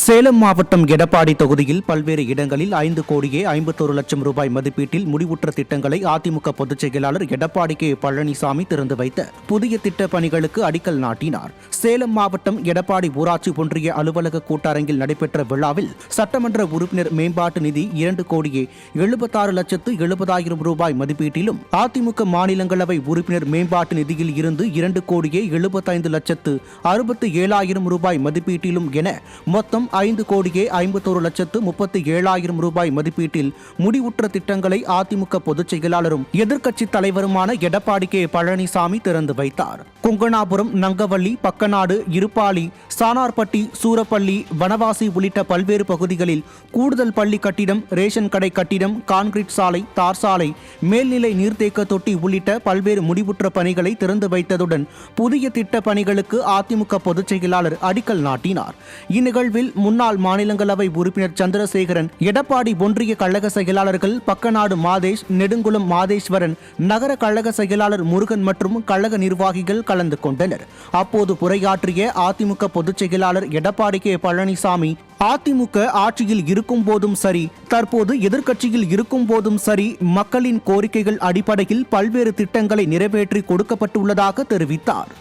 சேலம் மாவட்டம் எடப்பாடி தொகுதியில் பல்வேறு இடங்களில் 5 கோடியே 51 லட்சம் ரூபாய் மதிப்பீட்டில் முடிவுற்ற திட்டங்களை அதிமுக பொதுச் செயலாளர் எடப்பாடி கே பழனிசாமி திறந்து வைத்த புதிய திட்ட பணிகளுக்கு அடிக்கல் நாட்டினார். சேலம் மாவட்டம் எடப்பாடி ஊராட்சி ஒன்றிய அலுவலக கூட்டரங்கில் நடைபெற்ற விழாவில் சட்டமன்ற உறுப்பினர் மேம்பாட்டு நிதி 2 கோடியே 76 லட்சத்து 70,000 ரூபாய் மதிப்பீட்டிலும், அதிமுக மாநிலங்களவை உறுப்பினர் மேம்பாட்டு நிதியில் இருந்து 2 கோடியே 75 லட்சத்து 67,000 ரூபாய் மதிப்பீட்டிலும் என மொத்தம் 5 கோடியே 51 லட்சத்து 37,000 ரூபாய் மதிப்பீட்டில் முடிவுற்ற திட்டங்களை அதிமுக பொதுச் செயலாளரும் எதிர்க்கட்சித் தலைவருமான எடப்பாடி கே பழனிசாமி திறந்து வைத்தார். கொங்கணாபுரம், நங்கவள்ளி, பக்கநாடு, இருப்பாளி, சானார்பட்டி, சூரப்பள்ளி, வனவாசி உள்ளிட்ட பல்வேறு பகுதிகளில் கூடுதல் பள்ளி கட்டிடம், ரேஷன் கடை கட்டிடம், கான்கிரீட் சாலை, தார் சாலை, மேல்நிலை நீர்த்தேக்க தொட்டி உள்ளிட்ட பல்வேறு முடிவுற்ற பணிகளை திறந்து வைத்ததுடன் புதிய திட்ட பணிகளுக்கு அதிமுக பொதுச் செயலாளர் அடிக்கல் நாட்டினார். இந்நிகழ்வில் முன்னாள் மாநிலங்களவை உறுப்பினர் சந்திரசேகரன், எடப்பாடி ஒன்றிய கழக செயலாளர்கள் பக்கநாடு மாதேஷ், நெடுங்குளம் மாதேஸ்வரன், நகர கழக செயலாளர் முருகன் மற்றும் கழக நிர்வாகிகள் கலந்து கொண்டனர். அப்போது உரையாற்றிய அதிமுக பொதுச் செயலாளர் எடப்பாடி கே பழனிசாமி, அதிமுக ஆட்சியில் இருக்கும் போதும் சரி, தற்போது எதிர்க்கட்சியில் இருக்கும் போதும் சரி, மக்களின் கோரிக்கைகள் அடிப்படையில் பல்வேறு திட்டங்களை நிறைவேற்றி கொடுக்கப்பட்டுள்ளதாக தெரிவித்தார்.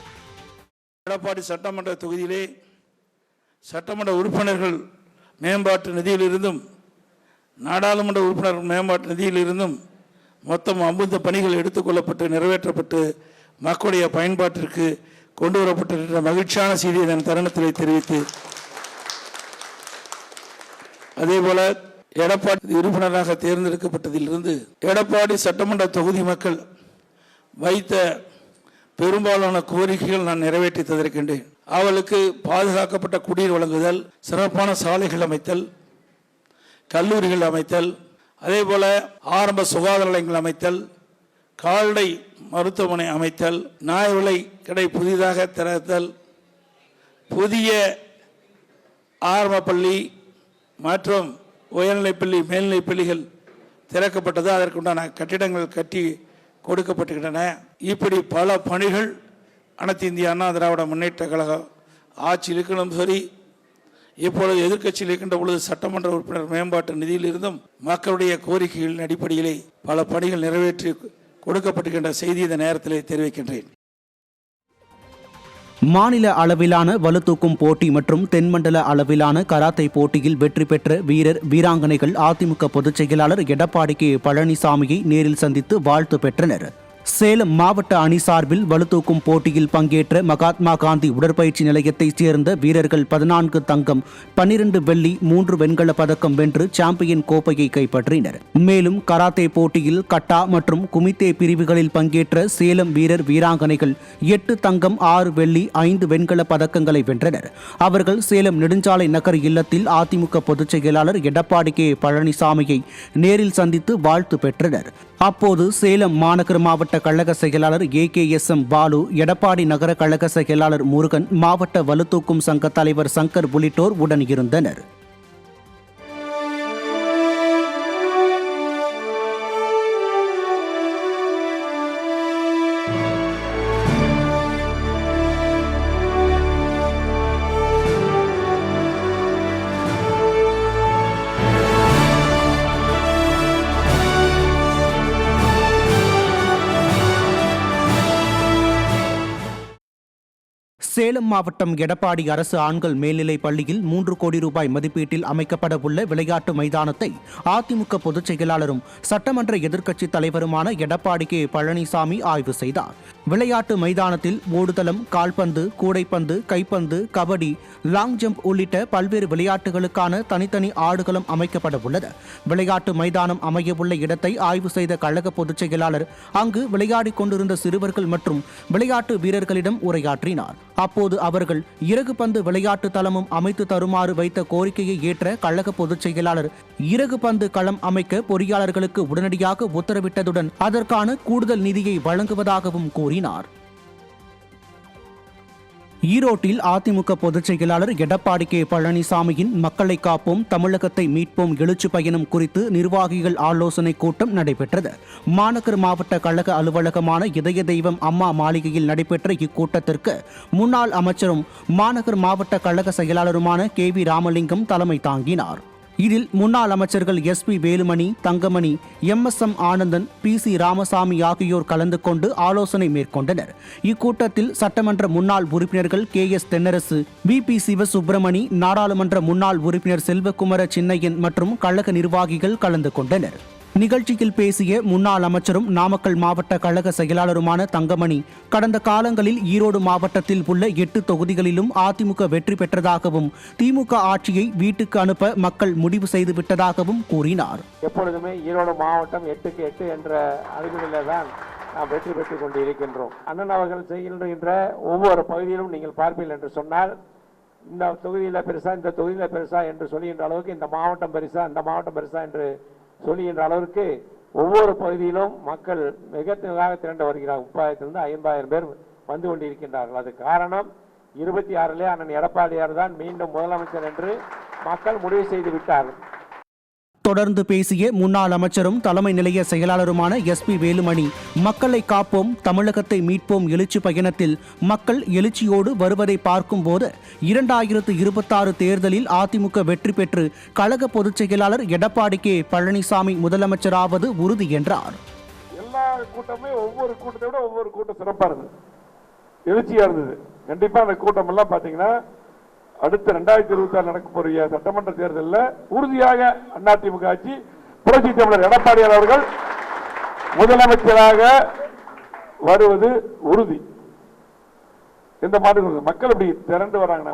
எடப்பாடி சட்டமன்ற தொகுதியிலே சட்டமன்ற உறுப்பினர்கள் மேம்பாட்டு நிதியிலிருந்தும், நாடாளுமன்ற உறுப்பினர் மேம்பாட்டு நிதியிலிருந்தும் மொத்தம் 50 பணிகள் எடுத்துக்கொள்ளப்பட்டு நிறைவேற்றப்பட்டு மக்களுடைய பயன்பாட்டிற்கு கொண்டு வரப்பட்டிருக்கிற மகிழ்ச்சியான செய்தியை இதன் தருணத்தில் தெரிவித்து, அதேபோல எடப்பாடி உறுப்பினராக தேர்ந்தெடுக்கப்பட்டதிலிருந்து எடப்பாடி சட்டமன்ற தொகுதி மக்கள் வைத்த பெரும்பாலான கோரிக்கைகள் நான் நிறைவேற்றி தந்திருக்கின்றேன். அவளுக்கு பாதுகாக்கப்பட்ட குடிநீர் வழங்குதல், சிறப்பான சாலைகள் அமைத்தல், கல்லூரிகள் அமைத்தல், அதே போல ஆரம்ப சுகாதார நிலையங்கள் அமைத்தல், கால்நடை மருத்துவமனை அமைத்தல், நியாய விலை கடை புதிதாக திறத்தல், புதிய ஆரம்ப பள்ளி மற்றும் உயர்நிலைப்பள்ளி, மேல்நிலைப்பள்ளிகள் திறக்கப்பட்டது. அதற்குண்டான கட்டிடங்கள் கட்டி கொடுக்கப்பட்டுகின்றன. இப்படி பல பணிகள் அனைத்து இந்திய அண்ணா திராவிட முன்னேற்ற கழக ஆட்சியில் இருக்கணும் சரி, இப்பொழுது எதிர்க்கட்சியில் இருக்கின்ற பொழுது சட்டமன்ற உறுப்பினர் மேம்பாட்டு நிதியிலிருந்தும் மக்களுடைய கோரிக்கைகளின் அடிப்படையிலே பல பணிகள் நிறைவேற்றி கொடுக்கப்பட்டுகின்ற செய்தி இந்த நேரத்திலே தெரிவிக்கின்றேன். மாநில அளவிலான வலுதூக்கும் போட்டி மற்றும் தென்மண்டல அளவிலான கராத்தே போட்டியில் வெற்றி பெற்ற வீரர் வீராங்கனைகள் அதிமுக பொதுச் செயலாளர் எடப்பாடி கே பழனிசாமியை நேரில் சந்தித்து வாழ்த்து பெற்றனர். சேலம் மாவட்ட அணி சார்பில் வலுதூக்கும் போட்டியில் பங்கேற்ற மகாத்மா காந்தி உடற்பயிற்சி நிலையத்தைச் சேர்ந்த வீரர்கள் 14 தங்கம், 12 வெள்ளி, 3 வெண்கல பதக்கம் வென்று சாம்பியன் கோப்பையை கைப்பற்றினர். மேலும் கராத்தே போட்டியில் கட்டா மற்றும் குமித்தே பிரிவுகளில் பங்கேற்ற சேலம் வீரர் வீராங்கனைகள் 8 தங்கம், 6 வெள்ளி, 5 வெண்கல பதக்கங்களை வென்றனர். அவர்கள் சேலம் நெடுஞ்சாலை நகர் இல்லத்தில் அதிமுக பொதுச் செயலாளர் எடப்பாடி கே பழனிசாமியை நேரில் சந்தித்து வாழ்த்து பெற்றனர். அப்போது சேலம் மாநகர மாவட்ட கழக செயலாளர் AKSM பாலு, எடப்பாடி நகர கழக செயலாளர் முருகன், மாவட்ட வலுதூக்கும் சங்க தலைவர் சங்கர் உள்ளிட்டோர் உடன் இருந்தனர். சேலம் மாவட்டம் எடப்பாடி அரசு ஆண்கள் மேல்நிலைப் பள்ளியில் 3 கோடி ரூபாய் மதிப்பீட்டில் அமைக்கப்பட உள்ள விளையாட்டு மைதானத்தை அதிமுக பொதுச் செயலாளரும் சட்டமன்ற எதிர்க்கட்சித் தலைவருமான எடப்பாடி கே பழனிசாமி ஆய்வு செய்தார். விளையாட்டு மைதானத்தில் ஓடுதளம், கால்பந்து, கூடைப்பந்து, கைப்பந்து, கபடி, லாங் ஜம்ப் உள்ளிட்ட பல்வேறு விளையாட்டுகளுக்கான தனித்தனி ஆடுகளம் அமைக்கப்பட உள்ளது. விளையாட்டு மைதானம் அமையவுள்ள இடத்தை ஆய்வு செய்த கழக பொதுச் செயலாளர் அங்கு விளையாடிக் கொண்டிருந்த சிறுவர்கள் மற்றும் விளையாட்டு வீரர்களிடம் உரையாற்றினார். அப்போது அவர்கள் இறகு பந்து விளையாட்டு தளமும் அமைத்து தருமாறு வைத்த கோரிக்கையை ஏற்ற கழக பொதுச் செயலாளர் இறகு பந்து களம் அமைக்க பொறியாளர்களுக்கு உடனடியாக உத்தரவிட்டதுடன் அதற்கான கூடுதல் நிதியை வழங்குவதாகவும் கூறினார். ஈரோட்டில் அதிமுக பொதுச் செயலாளர் எடப்பாடி கே பழனிசாமியின் மக்களை காப்போம் தமிழகத்தை மீட்போம் எழுச்சி பயணம் குறித்து நிர்வாகிகள் ஆலோசனை கூட்டம் நடைபெற்றது. மாநகர் மாவட்ட கழக அலுவலகமான இதய தெய்வம் அம்மா மாளிகையில் நடைபெற்ற இக்கூட்டத்திற்கு முன்னாள் அமைச்சரும் மாநகர் மாவட்ட கழக செயலாளருமான KV ராமலிங்கம் தலைமை தாங்கினார். இதில் முன்னாள் அமைச்சர்கள் SP Velumani, Thangamani, MSM Anandan, PC Ramasamy ஆகியோர் கலந்து கொண்டு ஆலோசனை மேற்கொண்டனர். இக்கூட்டத்தில் சட்டமன்ற முன்னாள் உறுப்பினர்கள் KS தென்னரசு, BP சிவசுப்பிரமணி, நாடாளுமன்ற முன்னாள் உறுப்பினர் செல்வகுமார சின்னையன் மற்றும் கழக நிர்வாகிகள் கலந்து கொண்டனர். நிகழ்ச்சியில் பேசிய முன்னாள் அமைச்சரும் நாமக்கல் மாவட்ட கழக செயலாளருமான தங்கமணி, கடந்த காலங்களில் ஈரோடு மாவட்டத்தில் உள்ள 8 தொகுதிகளிலும் அதிமுக வெற்றி பெற்றதாகவும் திமுக ஆட்சியை வீட்டுக்கு அனுப்ப மக்கள் முடிவு செய்துவிட்டதாகவும் கூறினார். எப்பொழுதுமே ஈரோடு மாவட்டம் 8க்கு 8 என்ற அணுகுநிலை தான் நாம் வெற்றி பெற்றுக் கொண்டிருக்கின்றோம். அண்ணன் அவர்கள் செய்கின்ற ஒவ்வொரு பகுதியிலும் நீங்கள் பார்ப்பீர்கள் என்று சொன்னால், இந்த தொகுதியில பெருசா, இந்த தொகுதியில பெருசா என்று சொல்லுகின்ற அளவுக்கு, இந்த மாவட்டம் பெருசா, இந்த மாவட்டம் பெருசா என்று சொல்லுகின்ற அளவிற்கு ஒவ்வொரு பகுதியிலும் மக்கள் மிக திரண்டு வருகிறார். 30,000 to 50,000 பேர் வந்து கொண்டிருக்கின்றார்கள். அது காரணம் 26 அண்ணன் எடப்பாடியார் தான் மீண்டும் முதலமைச்சர் என்று மக்கள் முடிவு செய்து விட்டார்கள். தொடர்ந்து பேசிய முன்னாள் அமைச்சரும் தலைமை நிலைய செயலாளருமான SP வேலுமணி, மக்களை காப்போம் தமிழகத்தை மீட்போம் எழுச்சி பயணத்தில் மக்கள் எழுச்சியோடு வருவதை பார்க்கும்போது 2026 தேர்தலில் அதிமுக வெற்றி பெற்று கழக பொதுச் செயலாளர் எடப்பாடி கே பழனிசாமி முதலமைச்சராவது உறுதி என்றார். எல்லா கூட்டமே ஒவ்வொரு கூட்டத்தை விட ஒவ்வொரு கூட்டம் சிறப்பா இருந்தது, எழுச்சியா இருந்தது. கண்டிப்பா அந்த கூட்டம் எல்லாம் பாத்தீங்கன்னா அடுத்த 2026 நடக்க போற சட்டமன்ற தேர்தலில் உறுதியாக அதிமுக ஆட்சி, புரட்சி தமிழர் எடப்பாடியார் அவர்கள் முதலமைச்சராக வருவது உறுதி. இந்த மாதிரி மக்கள் இப்படி திரண்டு வராங்க.